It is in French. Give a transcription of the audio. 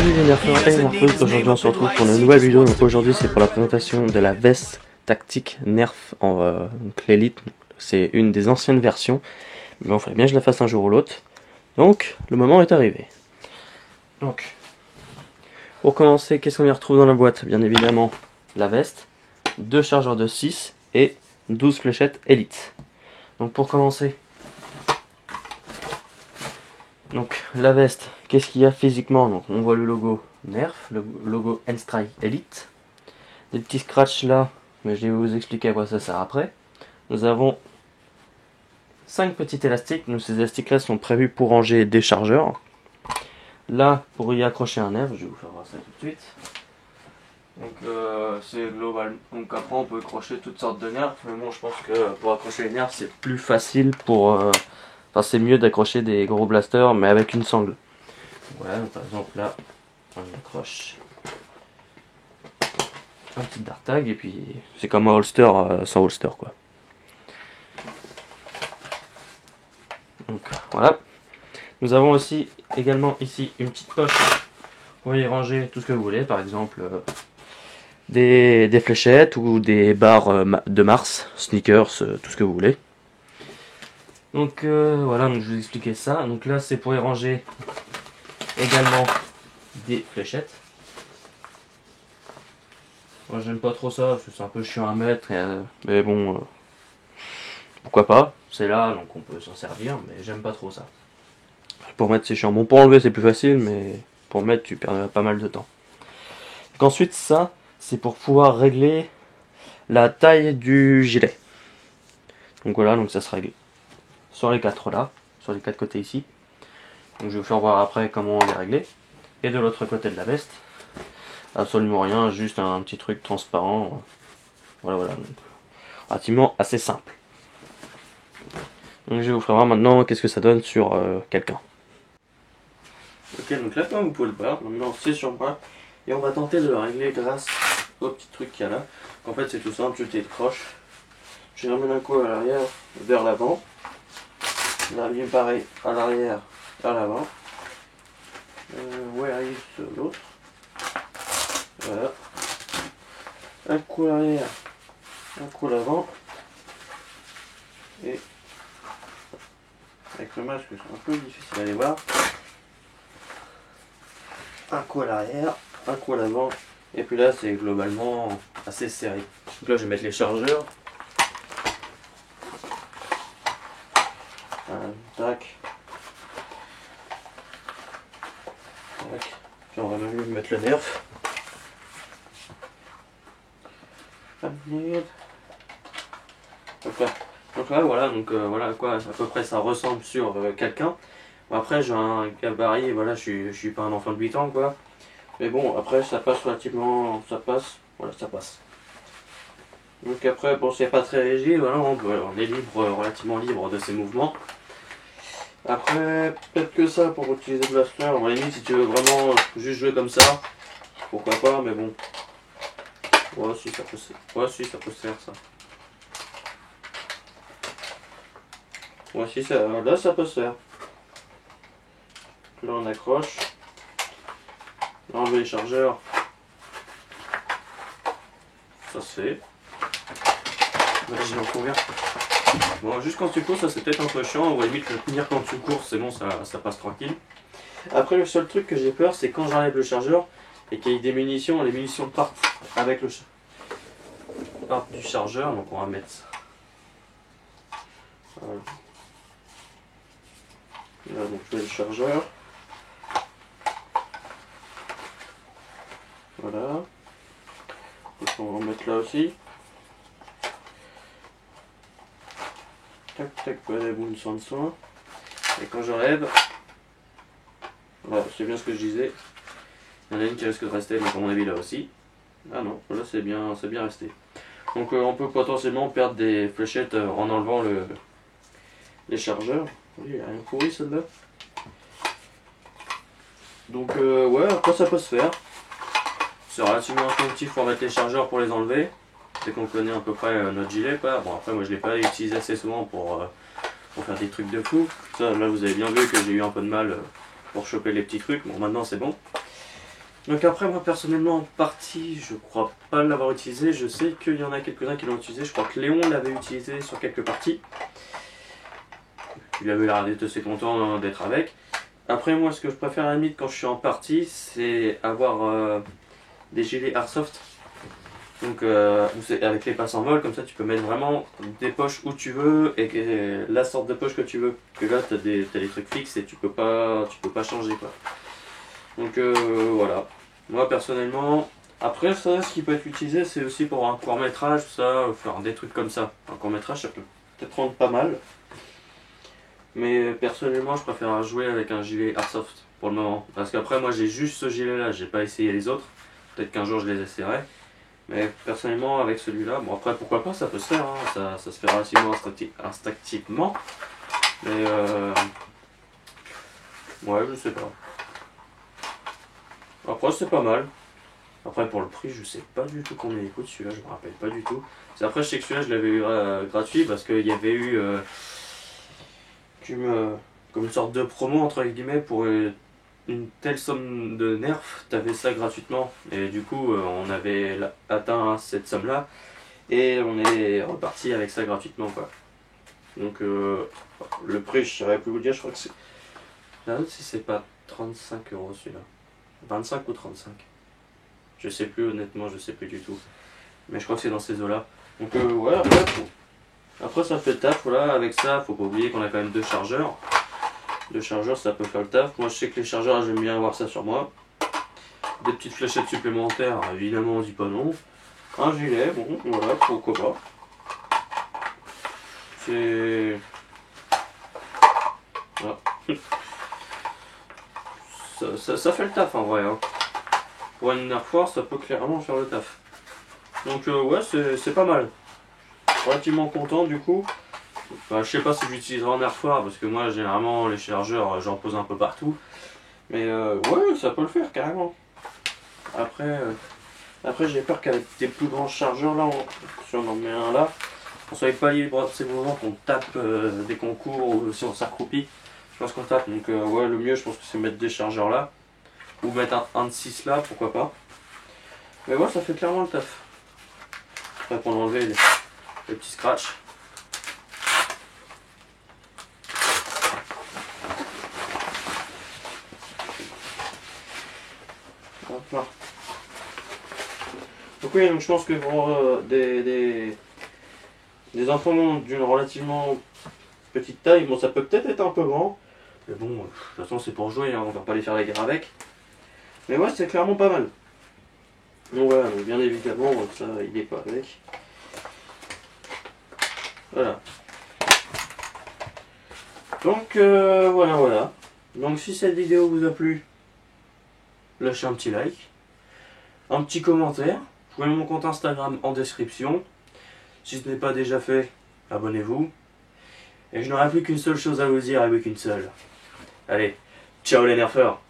Salut les nerfeurs et nerfeuses, aujourd'hui on se retrouve pour une nouvelle vidéo. Donc aujourd'hui c'est pour la présentation de la veste tactique Nerf en donc l'élite. C'est une des anciennes versions, mais on ferait bien que je la fasse un jour ou l'autre. Donc le moment est arrivé. Donc pour commencer, qu'est-ce qu'on y retrouve dans la boîte? Bien évidemment la veste, 2 chargeurs de 6 et 12 fléchettes élite. Donc pour commencer, donc la veste, qu'est-ce qu'il y a physiquement? Donc on voit le logo Nerf, le logo N-Strike Elite, des petits scratchs là, mais je vais vous expliquer à quoi ça sert après. Nous avons 5 petits élastiques, donc ces élastiques là sont prévus pour ranger des chargeurs. Là pour y accrocher un nerf, je vais vous faire voir ça tout de suite. Donc c'est global, donc après on peut accrocher toutes sortes de nerfs, mais bon je pense que pour accrocher les nerfs c'est plus facile pour... Enfin c'est mieux d'accrocher des gros blasters mais avec une sangle. Voilà, donc par exemple là on accroche un petit dart tag et puis c'est comme un holster sans holster quoi. Donc voilà. Nous avons aussi également ici une petite poche pour y ranger tout ce que vous voulez, par exemple des fléchettes ou des barres de Mars, sneakers, tout ce que vous voulez. Donc voilà, donc je vais vous expliquer ça. Donc là c'est pour y ranger également des fléchettes. Moi j'aime pas trop ça parce que c'est un peu chiant à mettre, mais bon, pourquoi pas, c'est là donc on peut s'en servir, mais j'aime pas trop ça. Pour mettre c'est chiant, bon pour enlever c'est plus facile, mais pour mettre tu perds pas mal de temps. Donc ensuite ça c'est pour pouvoir régler la taille du gilet. Donc voilà, donc ça se règle sur les 4 là, sur les 4 côtés ici. Donc je vais vous faire voir après comment on les régler. Et de l'autre côté de la veste, absolument rien, juste un petit truc transparent. Voilà, voilà. Donc, relativement assez simple. Donc je vais vous faire voir maintenant qu'est-ce que ça donne sur quelqu'un. Ok, donc là comme vous pouvez le voir, maintenant c'est sur moi. Et on va tenter de le régler grâce au petit truc qu'il y a là. En fait c'est tout simple, je décroche. Je ramène un coup à l'arrière vers l'avant. Là bien pareil à l'arrière vers l'avant. Ouais, arrive sur l'autre. Voilà. Un coup à l'arrière, un coup à l'avant. Et avec le masque c'est un peu difficile à les voir. Un coup à l'arrière, un coup à l'avant. Et puis là c'est globalement assez serré. Donc là je vais mettre les chargeurs. Tac. Tac. Puis on va même mettre le nerf. Donc là voilà, donc voilà à quoi à peu près ça ressemble sur quelqu'un. Bon, après j'ai un gabarit, voilà, je suis pas un enfant de 8 ans quoi. Mais bon après ça passe relativement, ça passe, voilà ça passe. Donc après bon c'est pas très rigide, voilà, on est libre, relativement libre de ses mouvements. Après peut-être que ça pour utiliser le blaster, à la limite si tu veux vraiment juste jouer comme ça, pourquoi pas, mais bon. Ouais si ça peut se faire ça. Ouais si ça, là ça peut se faire. Là on accroche. Là on met les chargeurs. Ça se fait. Vas-y on couvert. Bon juste quand tu cours ça c'est peut-être un peu chiant, on va limite le tenir quand tu cours, c'est bon, ça passe tranquille. Après le seul truc que j'ai peur c'est quand j'enlève le chargeur et qu'il y ait des munitions, les munitions partent avec le partent du chargeur, donc on va mettre ça. Voilà. Là donc je mets le chargeur. Voilà. Donc on va en mettre là aussi. Tac tac, voilà, boum, sans soin. Et quand j'enlève, voilà, c'est bien ce que je disais. Il y en a une qui risque de rester, donc à mon avis là aussi. Ah non, là c'est bien resté. Donc on peut potentiellement perdre des fléchettes en enlevant les chargeurs. Oui, il n'y a rien pourri celle-là. Donc ouais, après ça peut se faire. C'est relativement instinctif pour mettre les chargeurs pour les enlever. Dès qu'on connaît à peu près notre gilet quoi. Bon après moi je l'ai pas utilisé assez souvent pour faire des trucs de fou. Ça là vous avez bien vu que j'ai eu un peu de mal pour choper les petits trucs. Bon maintenant c'est bon. Donc après, moi personnellement en partie, je crois pas l'avoir utilisé. Je sais qu'il y en a quelques-uns qui l'ont utilisé. Je crois que Léon l'avait utilisé sur quelques parties. Il avait l'air d'être assez content d'être avec. Après, moi, ce que je préfère à la limite quand je suis en partie, c'est avoir des gilets airsoft. Donc avec les passes en vol, comme ça tu peux mettre vraiment des poches où tu veux et la sorte de poche que tu veux. Parce que là t'as des trucs fixes et tu peux pas changer quoi. Donc voilà. Moi personnellement, après ça ce qui peut être utilisé c'est aussi pour un court métrage, ça, faire des trucs comme ça. Un court métrage ça peut peut-être rendre pas mal. Mais personnellement je préfère jouer avec un gilet airsoft pour le moment. Parce qu'après moi j'ai juste ce gilet là, j'ai pas essayé les autres. Peut-être qu'un jour je les essaierai. Mais personnellement, avec celui-là, bon après pourquoi pas, ça peut se faire, hein, ça se fait relativement instinctivement. Mais ouais, je sais pas. Après, c'est pas mal. Après, pour le prix, je sais pas du tout combien il coûte celui-là, je me rappelle pas du tout. Après, je sais que celui-là, je l'avais eu gratuit parce qu'il y avait eu comme une sorte de promo entre guillemets pour une telle somme de nerfs, t'avais ça gratuitement. Et du coup, on avait atteint cette somme-là et on est reparti avec ça gratuitement, quoi. Donc, le prix, je saurais plus vous dire, je crois que c'est. La note, si c'est pas 35 euros celui-là. 25 ou 35. Je sais plus, honnêtement, je sais plus du tout. Mais je crois que c'est dans ces eaux-là. Donc, ouais, après, ça fait le taf, voilà. Avec ça, faut pas oublier qu'on a quand même deux chargeurs. Deux chargeurs, ça peut faire le taf. Moi, je sais que les chargeurs, j'aime bien avoir ça sur moi. Des petites fléchettes supplémentaires, évidemment, on dit pas non. Un gilet, bon, voilà, pourquoi pas. C'est. Voilà. Ça fait le taf en vrai. Hein. Pour une Air Force, ça peut clairement faire le taf. Donc, ouais, c'est pas mal. Relativement content du coup. Bah, je sais pas si j'utiliserai en Air Force parce que moi, généralement, les chargeurs, j'en pose un peu partout. Mais ouais, ça peut le faire carrément. Après j'ai peur qu'avec des plus grands chargeurs là, si on en met un là, on soit pas libre de ces moments qu'on tape dès qu'on court ou si on s'accroupit. Je pense qu'on tape, donc ouais, le mieux je pense que c'est mettre des chargeurs là. Ou mettre un de 6 là, pourquoi pas. Mais ouais, ça fait clairement le taf. Après pour enlever les petits scratchs. Voilà. Donc oui, donc je pense que pour des enfants d'une relativement petite taille, bon ça peut peut-être être un peu grand, mais bon, de toute façon c'est pour jouer, hein, on va pas les faire la guerre avec. Mais ouais, c'est clairement pas mal. Donc voilà, donc bien évidemment, ça il est pas avec. Voilà. Donc voilà. Donc si cette vidéo vous a plu, lâchez un petit like, un petit commentaire. Vous trouvez mon compte Instagram en description. Si ce n'est pas déjà fait, abonnez-vous. Et je n'aurai plus qu'une seule chose à vous dire, et oui qu'une seule. Allez, ciao les nerfeurs!